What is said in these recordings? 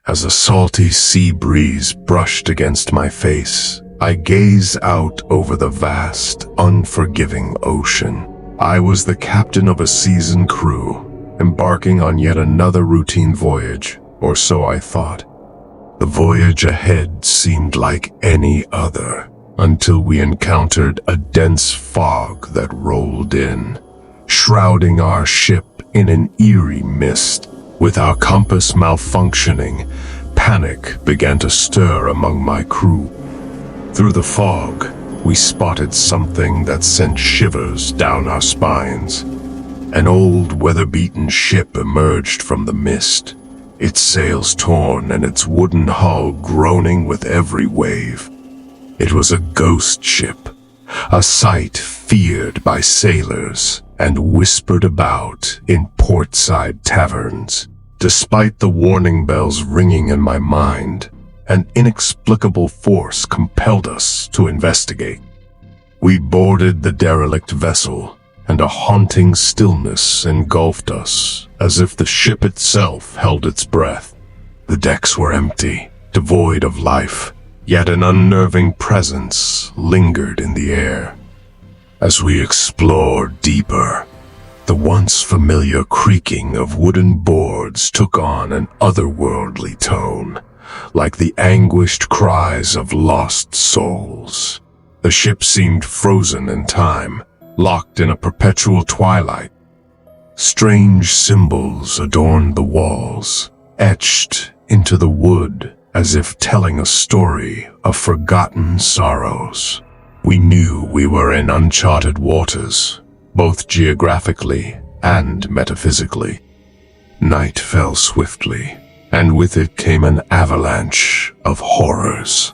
As a salty sea breeze brushed against my face, I gazed out over the vast, unforgiving ocean. I was the captain of a seasoned crew, embarking on yet another routine voyage, or so I thought. The voyage ahead seemed like any other, until we encountered a dense fog that rolled in, shrouding our ship in an eerie mist. With our compass malfunctioning, panic began to stir among my crew. Through the fog, we spotted something that sent shivers down our spines. An old, weather-beaten ship emerged from the mist, its sails torn and its wooden hull groaning with every wave. It was a ghost ship, a sight feared by sailors and whispered about in portside taverns. Despite the warning bells ringing in my mind, an inexplicable force compelled us to investigate. We boarded the derelict vessel, and a haunting stillness engulfed us, as if the ship itself held its breath. The decks were empty, devoid of life, yet an unnerving presence lingered in the air. As we explored deeper, the once familiar creaking of wooden boards took on an otherworldly tone, like the anguished cries of lost souls. The ship seemed frozen in time, locked in a perpetual twilight. Strange symbols adorned the walls, etched into the wood as if telling a story of forgotten sorrows. We knew we were in uncharted waters, both geographically and metaphysically. Night fell swiftly, and with it came an avalanche of horrors.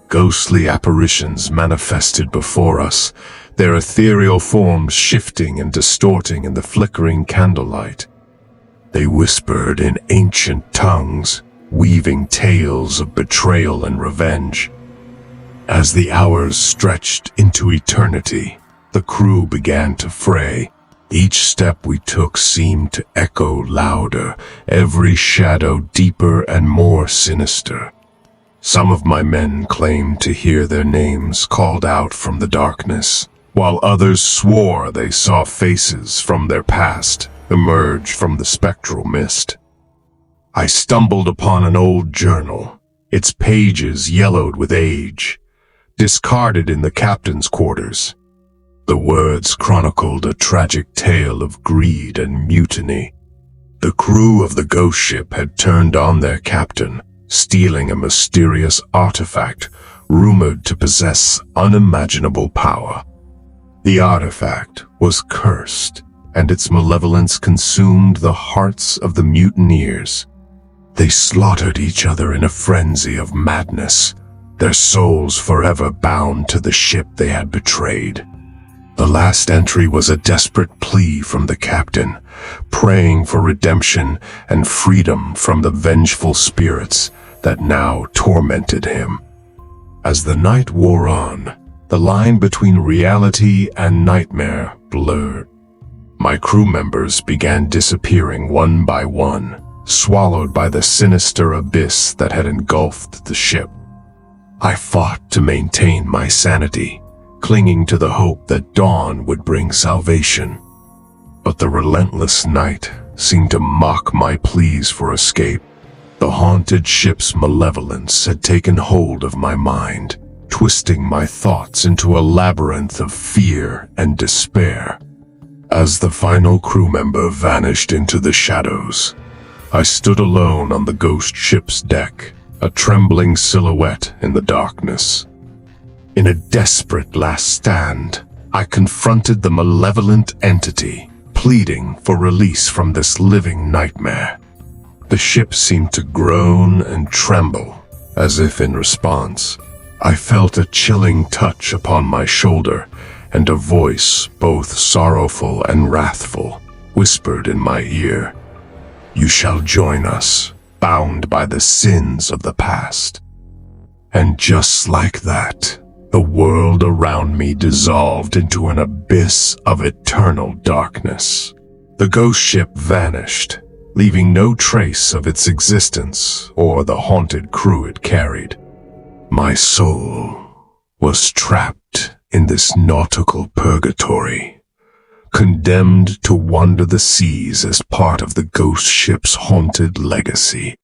Ghostly apparitions manifested before us, their ethereal forms shifting and distorting in the flickering candlelight. They whispered in ancient tongues, weaving tales of betrayal and revenge. As the hours stretched into eternity, the crew began to fray. Each step we took seemed to echo louder, every shadow deeper and more sinister. Some of my men claimed to hear their names called out from the darkness, while others swore they saw faces from their past emerge from the spectral mist. I stumbled upon an old journal, its pages yellowed with age, discarded in the captain's quarters. The words chronicled a tragic tale of greed and mutiny. The crew of the ghost ship had turned on their captain, stealing a mysterious artifact rumored to possess unimaginable power. The artifact was cursed, and its malevolence consumed the hearts of the mutineers. They slaughtered each other in a frenzy of madness, their souls forever bound to the ship they had betrayed. The last entry was a desperate plea from the captain, praying for redemption and freedom from the vengeful spirits that now tormented him. As the night wore on, the line between reality and nightmare blurred. My crew members began disappearing one by one, swallowed by the sinister abyss that had engulfed the ship. I fought to maintain my sanity, clinging to the hope that dawn would bring salvation. But the relentless night seemed to mock my pleas for escape. The haunted ship's malevolence had taken hold of my mind, twisting my thoughts into a labyrinth of fear and despair. As the final crew member vanished into the shadows, I stood alone on the ghost ship's deck, a trembling silhouette in the darkness. In a desperate last stand, I confronted the malevolent entity, pleading for release from this living nightmare. The ship seemed to groan and tremble, as if in response. I felt a chilling touch upon my shoulder, and a voice, both sorrowful and wrathful, whispered in my ear, "You shall join us, bound by the sins of the past." And just like that, the world around me dissolved into an abyss of eternal darkness. The ghost ship vanished, leaving no trace of its existence or the haunted crew it carried. My soul was trapped in this nautical purgatory, condemned to wander the seas as part of the ghost ship's haunted legacy.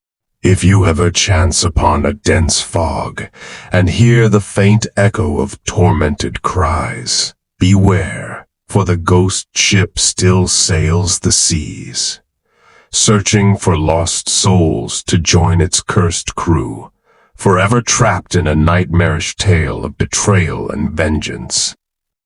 If you ever chance upon a dense fog and hear the faint echo of tormented cries, beware, for the ghost ship still sails the seas, searching for lost souls to join its cursed crew, forever trapped in a nightmarish tale of betrayal and vengeance.